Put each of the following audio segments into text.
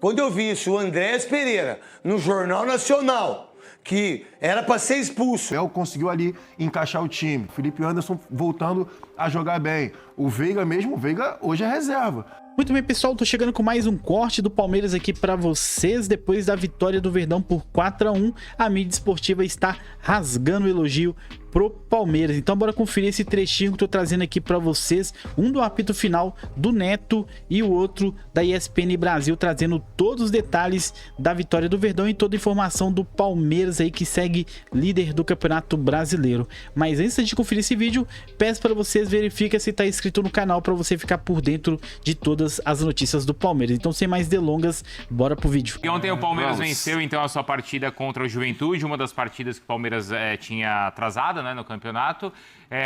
Quando eu vi isso, o Andréas Pereira, no Jornal Nacional, que era para ser expulso. O conseguiu ali encaixar o time. Felipe Anderson voltando a jogar bem. O Veiga mesmo, o Veiga hoje é reserva. Muito bem, pessoal, tô chegando com mais um corte do Palmeiras aqui pra vocês. Depois da vitória do Verdão por 4-1, a mídia esportiva está rasgando o elogio pro Palmeiras. Então bora conferir esse trechinho que eu tô trazendo aqui pra vocês. Um do apito final do Neto e o outro da ESPN Brasil, trazendo todos os detalhes da vitória do Verdão e toda a informação do Palmeiras aí, que segue líder do Campeonato Brasileiro. Mas antes de conferir esse vídeo, peço para vocês verifiquem se tá inscrito no canal para você ficar por dentro de todas as notícias do Palmeiras. Então, sem mais delongas, bora pro vídeo. E ontem o Palmeiras venceu então a sua partida contra o Juventude, uma das partidas que o Palmeiras tinha atrasada, né, no campeonato.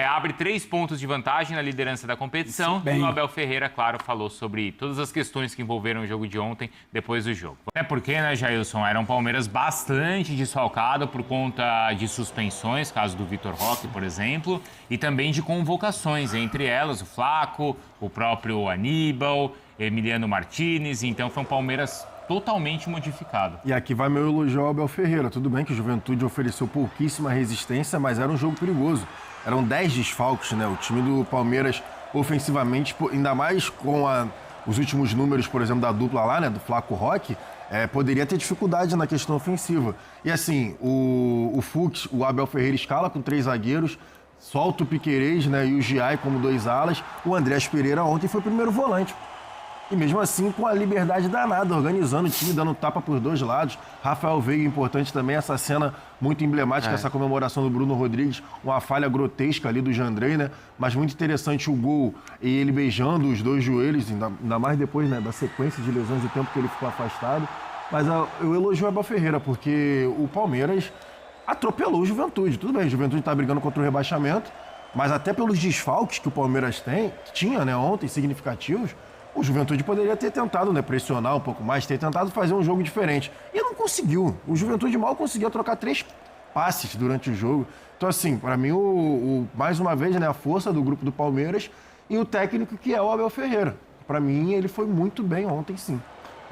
Abre 3 pontos de vantagem na liderança da competição. E o Abel Ferreira, claro, falou sobre todas as questões que envolveram o jogo de ontem, depois do jogo. Até porque, né, Jailson, era um Palmeiras bastante desfalcado por conta de suspensões, caso do Vitor Roque, por exemplo, e também de convocações, entre elas o Flaco, o próprio Aníbal, Emiliano Martinez. Então foi um Palmeiras totalmente modificado. E aqui vai meu elogio ao Abel Ferreira. Tudo bem que o Juventude ofereceu pouquíssima resistência, mas era um jogo perigoso. Eram 10 desfalques, né? O time do Palmeiras, ofensivamente, ainda mais com os últimos números, por exemplo, da dupla lá, né? Do Flaco Roque, poderia ter dificuldade na questão ofensiva. E assim, o Fux, o Abel Ferreira escala com 3 zagueiros, solta o Piquerez, né? E o Giai como 2 alas. O Andréas Pereira ontem foi o primeiro volante. E mesmo assim, com a liberdade danada, organizando o time, dando tapa por 2 lados. Rafael Veiga, importante também, essa cena muito emblemática, essa comemoração do Bruno Rodrigues, uma falha grotesca ali do Jandrei, né? Mas muito interessante o gol e ele beijando os 2 joelhos, ainda mais depois, né, da sequência de lesões do tempo que ele ficou afastado. Mas eu elogio o Abel Ferreira, porque o Palmeiras atropelou o Juventude. Tudo bem, o Juventude está brigando contra o rebaixamento, mas até pelos desfalques que o Palmeiras tinha, né, ontem, significativos, o Juventude poderia ter tentado, né, pressionar um pouco mais, ter tentado fazer um jogo diferente. E não conseguiu. O Juventude mal conseguiu trocar 3 passes durante o jogo. Então, assim, para mim, mais uma vez, né, a força do grupo do Palmeiras e o técnico que é o Abel Ferreira. Para mim, ele foi muito bem ontem, sim.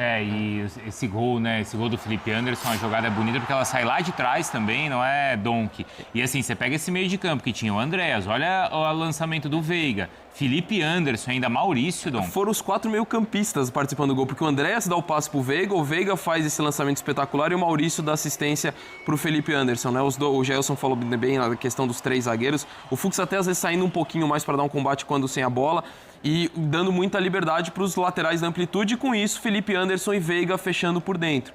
E esse gol, né? Esse gol do Felipe Anderson, a jogada é bonita porque ela sai lá de trás também, não é Donk. E assim, você pega esse meio de campo que tinha o Andréas, olha o lançamento do Veiga, Felipe Anderson, ainda Maurício, Dom. Foram os 4 meio-campistas participando do gol, porque o Andréas dá o passe pro Veiga, o Veiga faz esse lançamento espetacular e o Maurício dá assistência pro Felipe Anderson, né? O Gelson falou bem na questão dos 3 zagueiros. O Fux até às vezes saindo um pouquinho mais para dar um combate quando sem a bola e dando muita liberdade para os laterais da amplitude, e com isso Felipe Anderson e Veiga fechando por dentro.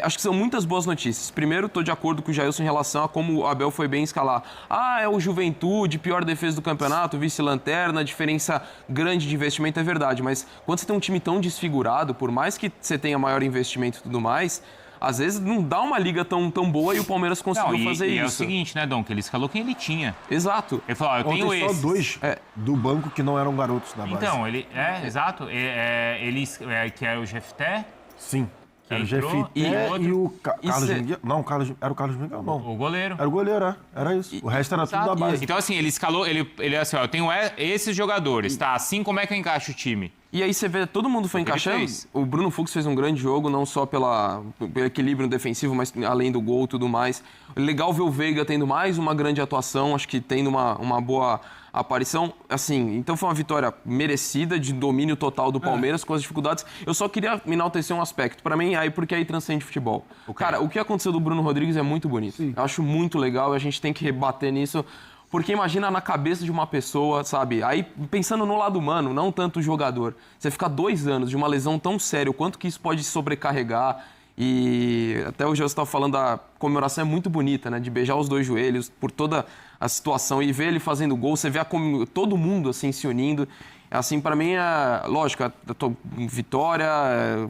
Acho que são muitas boas notícias. Primeiro, estou de acordo com o Jailson em relação a como o Abel foi bem escalar. É o Juventude, pior defesa do campeonato, vice-lanterna, diferença grande de investimento, é verdade. Mas quando você tem um time tão desfigurado, por mais que você tenha maior investimento e tudo mais, às vezes não dá uma liga tão boa e o Palmeiras conseguiu fazer isso. É o seguinte, né, Dom, que ele escalou quem ele tinha. Exato. Ele falou, eu tenho esses. Só 2 do banco que não eram garotos da base. Então, exato. Ele que era o Jefté. Sim. Era o entrou, Jefté e o Carlos Miguel. Não, era o Carlos Miguel, não. O goleiro. Era o goleiro, era isso. O resto era tudo da base. Então, assim, ele escalou, ele assim, eu tenho esses jogadores, tá? Assim, como é que eu encaixo o time? E aí você vê, todo mundo foi encaixando. O Bruno Fux fez um grande jogo, não só pelo equilíbrio defensivo, mas além do gol e tudo mais. Legal ver o Veiga tendo mais uma grande atuação, acho que tendo uma boa aparição. Assim, então foi uma vitória merecida, de domínio total do Palmeiras, com as dificuldades. Eu só queria me enaltecer um aspecto, pra mim, porque aí transcende futebol. Cara, o que aconteceu do Bruno Rodrigues é muito bonito. Sim. Eu acho muito legal e a gente tem que rebater nisso. Porque imagina na cabeça de uma pessoa, sabe? Aí, pensando no lado humano, não tanto o jogador. Você ficar 2 anos de uma lesão tão séria, o quanto que isso pode sobrecarregar. E até o José estava falando, a comemoração é muito bonita, né? De beijar os 2 joelhos por toda a situação e ver ele fazendo gol. Você vê todo mundo assim se unindo. Assim, para mim, lógico, eu tô em vitória,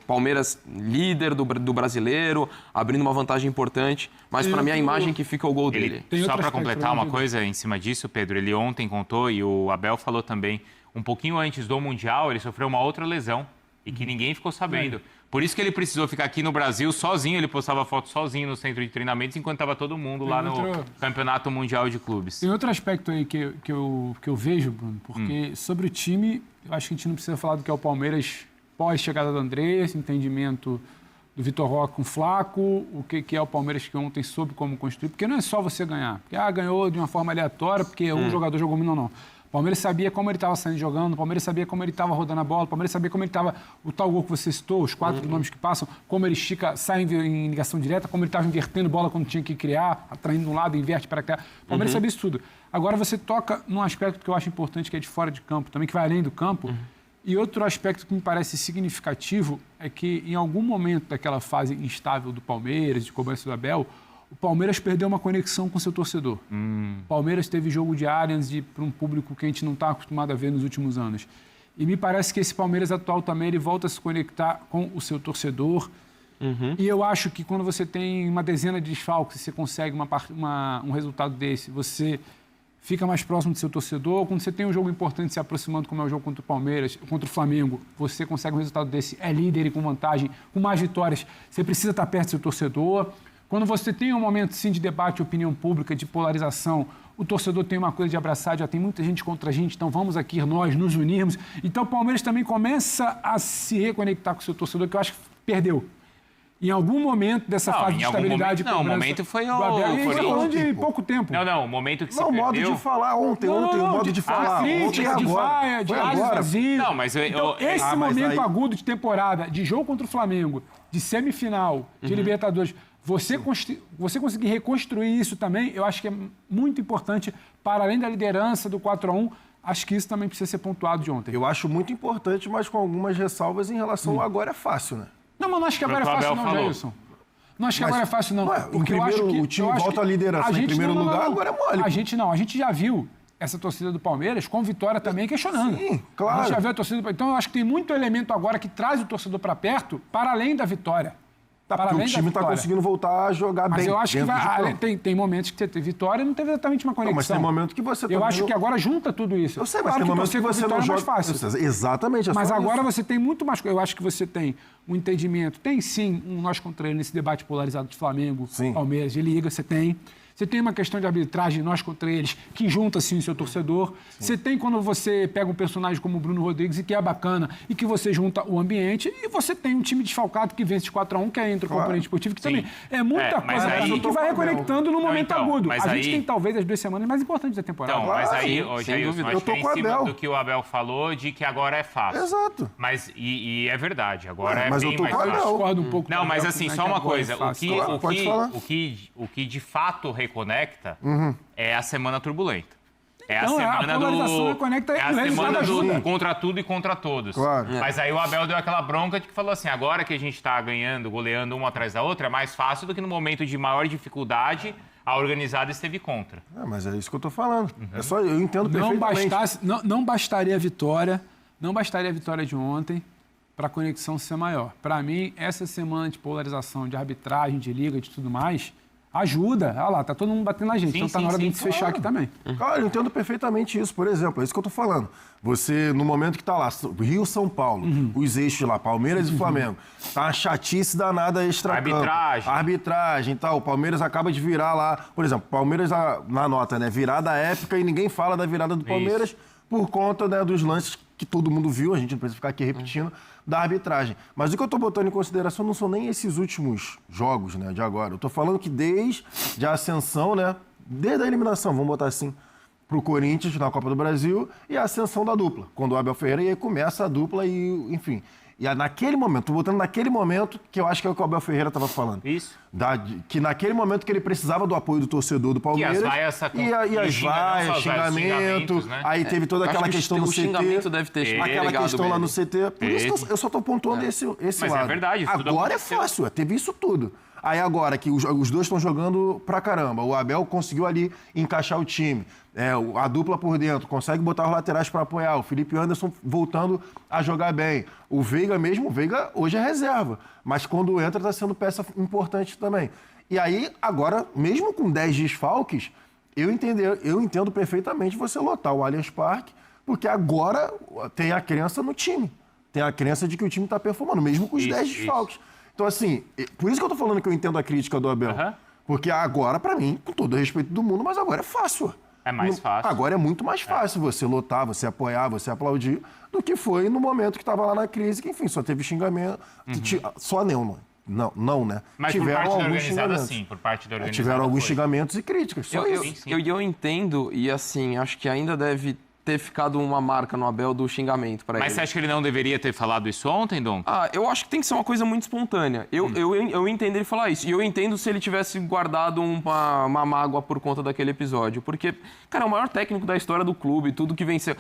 Palmeiras líder do brasileiro, abrindo uma vantagem importante, mas para mim a imagem que fica é o gol dele. Só para completar uma coisa em cima disso, Pedro, ele ontem contou, e o Abel falou também, um pouquinho antes do Mundial, ele sofreu uma outra lesão e que ninguém ficou sabendo. Por isso que ele precisou ficar aqui no Brasil sozinho, ele postava foto sozinho no centro de treinamentos, enquanto estava todo mundo lá no Campeonato Mundial de Clubes. Tem outro aspecto aí que eu vejo, Bruno, porque sobre o time, eu acho que a gente não precisa falar do que é o Palmeiras pós-chegada do André, esse entendimento do Vitor Roque com o Flaco, o que é o Palmeiras que ontem soube como construir, porque não é só você ganhar, porque ganhou de uma forma aleatória, porque um jogador jogou muito, não. O Palmeiras sabia como ele estava saindo jogando, o Palmeiras sabia como ele estava rodando a bola, o Palmeiras sabia como ele estava, o tal gol que você citou, os 4 nomes que passam, como ele estica, sai em ligação direta, como ele estava invertendo bola quando tinha que criar, atraindo de um lado, inverte para cá. O Palmeiras sabia isso tudo. Agora você toca num aspecto que eu acho importante, que é de fora de campo, também que vai além do campo. E outro aspecto que me parece significativo é que, em algum momento daquela fase instável do Palmeiras, de cobrança do Abel, o Palmeiras perdeu uma conexão com seu torcedor. O Palmeiras teve jogo de Allianz para um público que a gente não está acostumado a ver nos últimos anos. E me parece que esse Palmeiras atual também ele volta a se conectar com o seu torcedor. E eu acho que quando você tem uma dezena de desfalques, você consegue um resultado desse, você fica mais próximo do seu torcedor. Quando você tem um jogo importante se aproximando, como é o jogo contra o Palmeiras, contra o Flamengo, você consegue um resultado desse, é líder e com vantagem, com mais vitórias, você precisa estar perto do seu torcedor. Quando você tem um momento, sim, de debate, opinião pública, de polarização, o torcedor tem uma coisa de abraçar, já tem muita gente contra a gente, então vamos aqui nós nos unirmos. Então o Palmeiras também começa a se reconectar com o seu torcedor, que eu acho que perdeu. Em algum momento dessa fase de estabilidade... Não, o momento foi o... falando de pouco tempo. Não, o momento que se perdeu... Não, o modo de falar ontem, o modo de falar ontem e agora. De vazio. Não, mas esse momento agudo de temporada, de jogo contra o Flamengo, de semifinal, de Libertadores, você conseguir reconstruir isso também, eu acho que é muito importante, para além da liderança do 4-1, acho que isso também precisa ser pontuado de ontem. Eu acho muito importante, mas com algumas ressalvas em relação ao agora é fácil, né? Não, mas não acho que agora é fácil não, Jailson. Não acho que agora é fácil não. Porque eu acho que o time volta à liderança em primeiro lugar, agora é mole. A gente já viu essa torcida do Palmeiras com vitória também questionando. Sim, claro. A gente já viu a torcida... Então eu acho que tem muito elemento agora que traz o torcedor para perto, para além da vitória. Porque o time está conseguindo voltar a jogar bem. Mas eu acho que tem momentos que você teve vitória e não teve exatamente uma conexão. Não, mas tem momentos que você... Eu acho que agora junta tudo isso. Eu sei, mas tem momentos que você não joga... mais fácil. Exatamente. Mas agora você tem muito mais... Eu acho que você tem um entendimento. Tem, sim, um nós contra ele nesse debate polarizado de Flamengo, Palmeiras e Liga, você tem. Você tem uma questão de arbitragem, nós contra eles, que junta, sim, o seu torcedor. Você tem quando você pega um personagem como o Bruno Rodrigues, e que é bacana, e que você junta o ambiente, e você tem um time desfalcado que vence de 4-1, que é entre o componente esportivo, que também é muita coisa que vai reconectando no momento agudo. A gente tem, talvez, as 2 semanas mais importantes da temporada. Então, mas aí, Jailson, acho que é em cima do que o Abel falou, de que agora é fácil. Exato. Mas, e é verdade, agora é bem mais fácil. Eu discordo um pouco. Não, mas assim, só uma coisa, o que de fato reconecta é a semana turbulenta. É a semana do contra tudo e contra todos. Claro. Mas aí o Abel deu aquela bronca de que falou assim, agora que a gente está ganhando, goleando uma atrás da outra, é mais fácil do que no momento de maior dificuldade a organizada esteve contra. Mas é isso que eu estou falando. É só, eu entendo perfeitamente. Não bastaria a vitória de ontem para a conexão ser maior. Para mim, essa semana de polarização, de arbitragem, de liga, de tudo mais... ajuda. Olha lá, tá todo mundo batendo na gente. Então tá na hora de a gente se fechar aqui também. Claro, eu entendo perfeitamente isso. Por exemplo, é isso que eu tô falando. Você, no momento que tá lá, Rio, São Paulo, os eixos lá, Palmeiras e Flamengo, tá uma chatice danada extracampo. Arbitragem e tal. O Palmeiras acaba de virar lá, por exemplo, Palmeiras na nota, né? Virada épica e ninguém fala da virada do Palmeiras por conta, né, dos lances que todo mundo viu, a gente não precisa ficar aqui repetindo, da arbitragem. Mas o que eu estou botando em consideração não são nem esses últimos jogos, né, de agora. Eu estou falando que desde a ascensão, né, desde a eliminação, vamos botar assim, para o Corinthians na Copa do Brasil e a ascensão da dupla. Quando o Abel Ferreira, e aí começa a dupla e, enfim... E naquele momento, estou botando naquele momento, que eu acho que é o que o Abel Ferreira estava falando. Isso. Que naquele momento que ele precisava do apoio do torcedor do Palmeiras. E as vaias, xingamento. Né? Aí teve toda aquela questão no CT. Xingamento deve ter aquela questão lá no CT. Por isso que eu só estou pontuando esse lado. Mas é verdade. Agora é fácil, teve isso tudo. Aí agora que os dois estão jogando pra caramba, o Abel conseguiu ali encaixar o time, a dupla por dentro, consegue botar os laterais para apoiar, o Felipe Anderson voltando a jogar bem. O Veiga hoje é reserva, mas quando entra está sendo peça importante também. E aí, agora, mesmo com 10 desfalques, eu entendo perfeitamente você lotar o Allianz Parque, porque agora tem a crença no time, tem a crença de que o time está performando, mesmo com os 10 desfalques. Então, assim, por isso que eu tô falando que eu entendo a crítica do Abel. Porque agora, pra mim, com todo o respeito do mundo, mas agora é fácil. É mais fácil. Agora é muito mais fácil você lotar, você apoiar, você aplaudir, do que foi no momento que tava lá na crise, que, enfim, só teve xingamento. Só Neumann. Não, né? Mas por parte da organizada, sim. Por parte da organizada, tiveram alguns xingamentos e críticas. Só isso. Eu entendo, e assim, acho que ainda deve ter ficado uma marca no Abel do xingamento para ele. Mas você acha que ele não deveria ter falado isso ontem, Dom? Eu acho que tem que ser uma coisa muito espontânea. Eu entendo ele falar isso. E eu entendo se ele tivesse guardado uma mágoa por conta daquele episódio. Porque, cara, é o maior técnico da história do clube, tudo que venceu.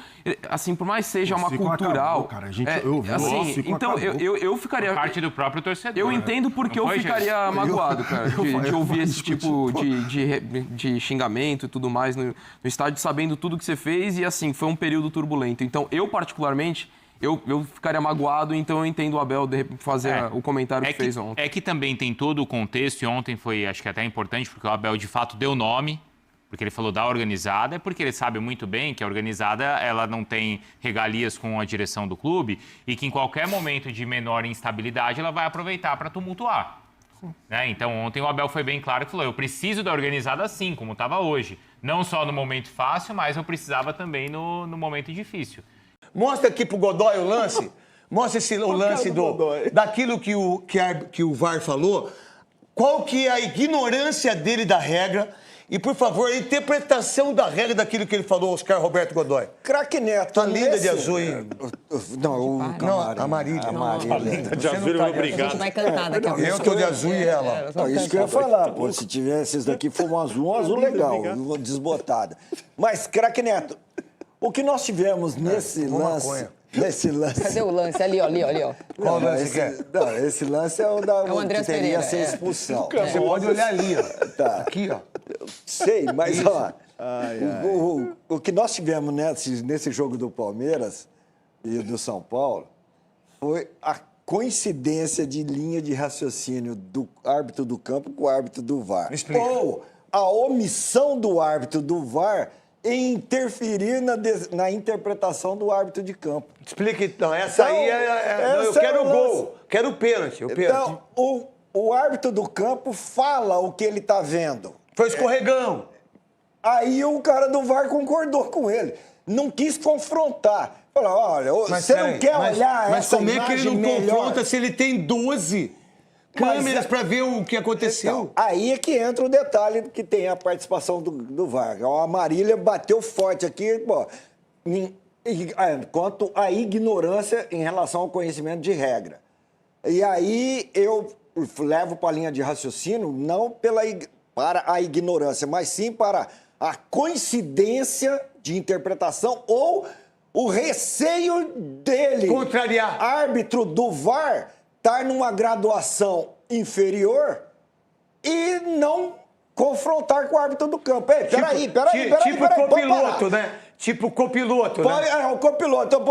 Assim, por mais seja uma cultural... Acabou, cara. A gente ouviu. Assim, então, eu ficaria... Parte do próprio torcedor. Eu entendo porque eu ficaria magoado, cara, de ouvir esse tipo de xingamento e tudo mais no estádio, sabendo tudo que você fez e, assim, foi um período turbulento. Então, eu, particularmente, eu ficaria magoado, então eu entendo o Abel fazer o comentário que fez ontem. É que também tem todo o contexto, e ontem foi, acho que até importante, porque o Abel, de fato, deu nome, porque ele falou da organizada, porque ele sabe muito bem que a organizada ela não tem regalias com a direção do clube e que em qualquer momento de menor instabilidade ela vai aproveitar para tumultuar. Né? Então, ontem o Abel foi bem claro que falou, eu preciso da organizada assim, como estava hoje. Não só no momento fácil, mas eu precisava também no momento difícil. Mostra aqui pro Godoy o lance. Mostra o lance daquilo que o VAR falou. Qual que é a ignorância dele da regra? E, por favor, a interpretação da regra daquilo que ele falou, Oscar Roberto Godoy. Craque Neto. Tá linda de azul, hein? Não, a Marília. De azul, obrigado. A gente vai cantar daqui a pouco. Eu tô de azul e ela. Não, isso que eu ia falar, pô. Se tivesse esses daqui, for um azul legal, desbotada. Mas, Craque Neto, o que nós tivemos nesse lance... Cadê o lance? Ali, ó. Qual lance que é? Não, esse lance é o o Andrés que teria Pereira, ser expulsão. Você pode olhar ali, ó. Tá. Aqui, ó. Sei, mas ó, o que nós tivemos nesse jogo do Palmeiras e do São Paulo foi a coincidência de linha de raciocínio do árbitro do campo com o árbitro do VAR. Ou a omissão do árbitro do VAR em interferir na interpretação do árbitro de campo. Explica então. Essa aí não, eu quero o gol. Quero o pênalti. Então, o árbitro do campo fala o que ele está vendo. Foi escorregão. Aí o cara do VAR concordou com ele. Não quis confrontar. Falou, olha, você não quer olhar mas essa como é que ele não confronta se ele tem 12 câmeras para ver o que aconteceu? Então, aí é que entra o detalhe que tem a participação do VAR. A Marília bateu forte aqui, pô, quanto à ignorância em relação ao conhecimento de regra. E aí eu levo para a linha de raciocínio, não para a ignorância, mas sim para a coincidência de interpretação ou o receio dele, contrariar, árbitro do VAR, estar numa graduação inferior e não confrontar com o árbitro do campo. Ei, peraí. Tipo copiloto, né? Tipo copiloto, né? É, o copiloto.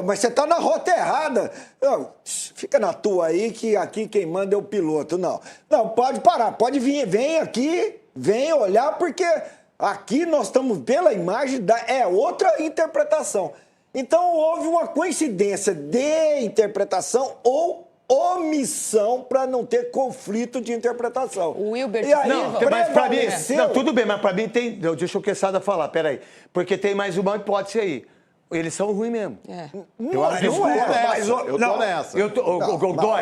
Mas você tá na rota errada. Fica na tua aí, que aqui quem manda é o piloto. Não, pode parar. Pode vir, vem aqui, vem olhar, porque aqui nós estamos, pela imagem, é outra interpretação. Então, houve uma coincidência de interpretação ou omissão para não ter conflito de interpretação. O Wilber... Mas para mim... Não, tudo bem, mas para mim tem... Deixa o Quesada falar, peraí. Porque tem mais uma hipótese aí. Eles são ruins mesmo. Eu tô nessa.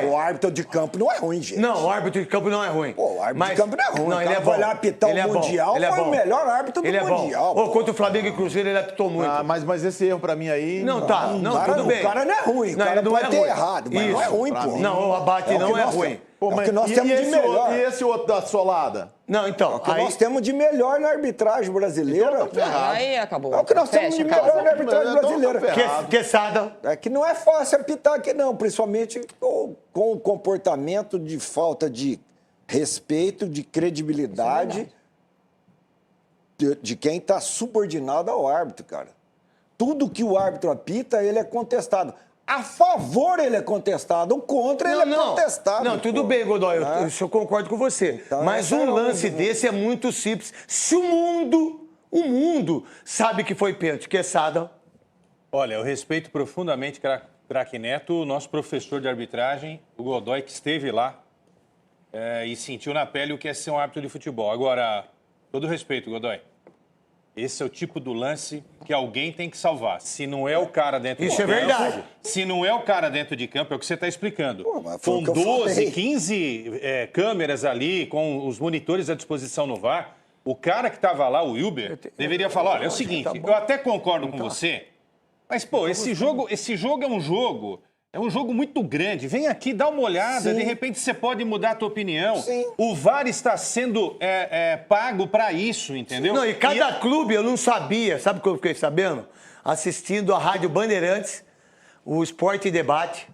O árbitro de campo não é ruim, gente. Não, o árbitro de campo não é ruim. Pô, o árbitro de campo não é ruim. Não, ele é bom. Vai lá apitar o Mundial, foi o melhor árbitro do Mundial. Contra o Flamengo e Cruzeiro, ele apitou muito. Mas esse erro pra mim aí... Não, tudo bem. O cara não é ruim. O cara pode ter errado, mas não é ruim, pô. Não, o abate não é ruim. É o que nós temos de melhor. E esse outro da solada? Não, então... É o que nós temos de melhor na arbitragem brasileira. Aí acabou. É o que nós temos de melhor na arbitragem brasileira. Quesada. É que não é fácil apitar aqui, não. Principalmente com o comportamento de falta de respeito, de credibilidade de quem está subordinado ao árbitro, cara. Tudo que o árbitro apita, ele é contestado. A favor ele é contestado, o contra ele é contestado. Não, tudo bem, Godoy, eu concordo com você. Então, mas um lance desse é muito simples. Se o mundo sabe que foi pênalti, Quesada. Olha, eu respeito profundamente Craque Neto, o nosso professor de arbitragem, o Godoy, que esteve lá e sentiu na pele o que é ser um árbitro de futebol. Agora, todo respeito, Godoy. esse é o tipo do lance que alguém tem que salvar. Se não é o cara dentro Isso de é campo... verdade. Se não é o cara dentro de campo, é o que você está explicando. mas foi Com o que eu 12, falei. 15 câmeras ali, com os monitores à disposição no VAR, o cara que estava lá, o Wilber, deveria falar, olha, é o seguinte, eu até concordo com você, mas, pô, esse jogo é um jogo muito grande. Vem aqui, dá uma olhada, Sim. de repente você pode mudar a tua opinião. Sim. O VAR está sendo pago para isso, entendeu? Não, e cada clube eu não sabia, sabe o que eu fiquei sabendo? Assistindo a Rádio Bandeirantes, o Esporte e Debate,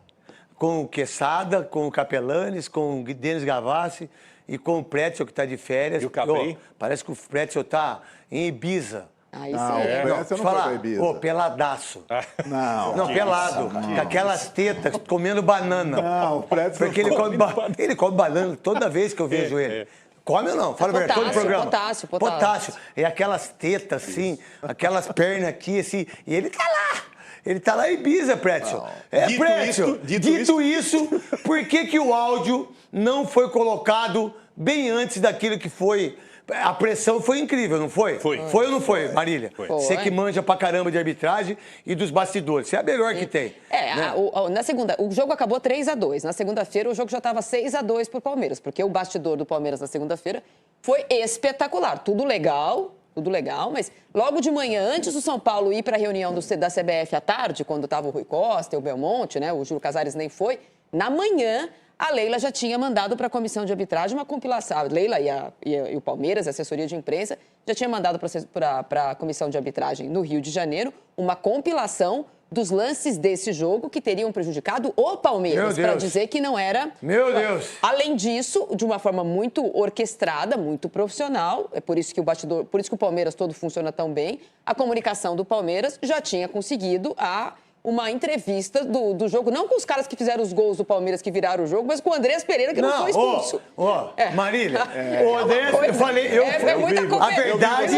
com o Quesada, com o Capelanes, com o Denis Gavassi e com o Pretzel, que está de férias. E o Capri? Parece que o Pretzel está em Ibiza. Aí Não, sim. o Pretzel Deixa eu não foi falar, pra Ibiza. ô, peladaço. Não. Não, pelado, com aquelas tetas, comendo banana. Não, o Pretzel Porque ele come banana toda vez que eu vejo ele. Come ou não? Fala a verdade, todo programa. Potássio. E aquelas tetas, assim, aquelas pernas aqui, assim, e ele tá lá. Ele tá lá em Ibiza, Pretzel. Dito Pretzel, dito isso, por que o áudio não foi colocado bem antes daquilo que foi... A pressão foi incrível, não foi? Foi. Foi ou não foi, Marília? Foi. Você que manja pra caramba de arbitragem e dos bastidores. Você é a melhor que tem. Né? Na segunda, o jogo acabou 3-2. Na segunda-feira, o jogo já estava 6-2 pro Palmeiras, porque o bastidor do Palmeiras na segunda-feira foi espetacular. Tudo legal, mas logo de manhã, antes do São Paulo ir para a reunião da CBF à tarde, quando estava o Rui Costa e o Belmonte, né? O Júlio Casares nem foi. Na manhã, a Leila já tinha mandado para a comissão de arbitragem uma compilação. A Leila e o Palmeiras, a assessoria de imprensa, já tinha mandado para a comissão de arbitragem no Rio de Janeiro uma compilação dos lances desse jogo que teriam prejudicado o Palmeiras, para dizer que não era... Meu Deus! Além disso, de uma forma muito orquestrada, muito profissional, é por isso que o Palmeiras todo funciona tão bem, a comunicação do Palmeiras já tinha conseguido uma entrevista do jogo, não com os caras que fizeram os gols do Palmeiras que viraram o jogo, mas com o Andrés Pereira, que não foi expulso. Marília, o Andrés, eu falei, a verdade,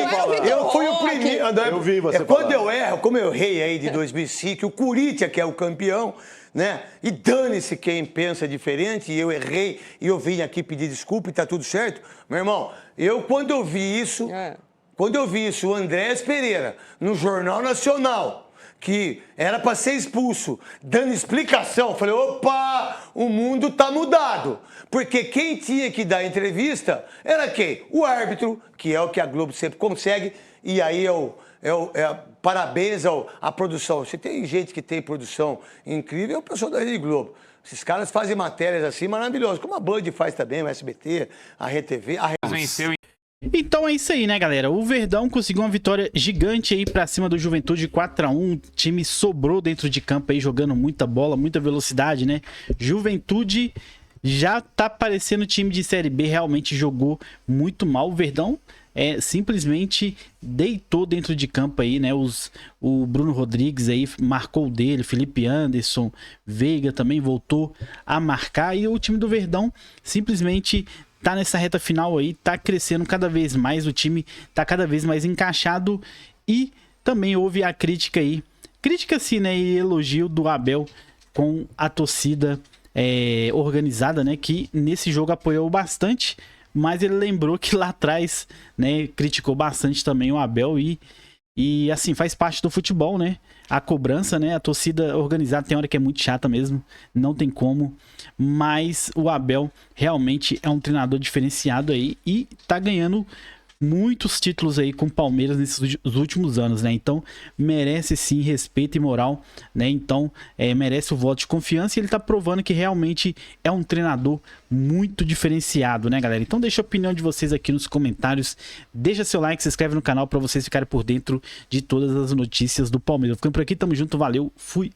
eu fui o primeiro. Eu vi você quando eu erro, como eu errei aí de 2005, o Corinthians, que é o campeão, né? E dane-se quem pensa diferente, e eu errei, e eu vim aqui pedir desculpa e tá tudo certo. Meu irmão, quando eu vi isso, o Andrés Pereira, no Jornal Nacional, que era para ser expulso, dando explicação. Falei, opa, o mundo tá mudado. Porque quem tinha que dar entrevista era quem? O árbitro, que é o que a Globo sempre consegue, e aí parabéns à produção. Você tem gente que tem produção incrível, é o pessoal da Rede Globo. Esses caras fazem matérias assim maravilhosas, como a Band faz também, o SBT, a RTV, a Venceu. Então é isso aí, né, galera? O Verdão conseguiu uma vitória gigante aí pra cima do Juventude 4-1. O time sobrou dentro de campo aí, jogando muita bola, muita velocidade, né? Juventude já tá parecendo time de Série B, realmente jogou muito mal. O Verdão simplesmente deitou dentro de campo aí, né? O Bruno Rodrigues aí marcou o dele, Felipe Anderson, Veiga também voltou a marcar. E o time do Verdão simplesmente tá nessa reta final aí, tá crescendo cada vez mais, o time tá cada vez mais encaixado. E também houve a crítica aí, sim, né, e elogio do Abel com a torcida organizada, né, que nesse jogo apoiou bastante, mas ele lembrou que lá atrás, né, criticou bastante também o Abel e assim, faz parte do futebol, né? A cobrança, né? A torcida organizada tem hora que é muito chata mesmo, não tem como. Mas o Abel realmente é um treinador diferenciado aí e tá ganhando muitos títulos aí com o Palmeiras nesses últimos anos, né? Então, merece sim respeito e moral, né? Então, merece o voto de confiança e ele tá provando que realmente é um treinador muito diferenciado, né, galera? Então, deixa a opinião de vocês aqui nos comentários, deixa seu like, se inscreve no canal para vocês ficarem por dentro de todas as notícias do Palmeiras. Ficando por aqui, tamo junto, valeu, fui!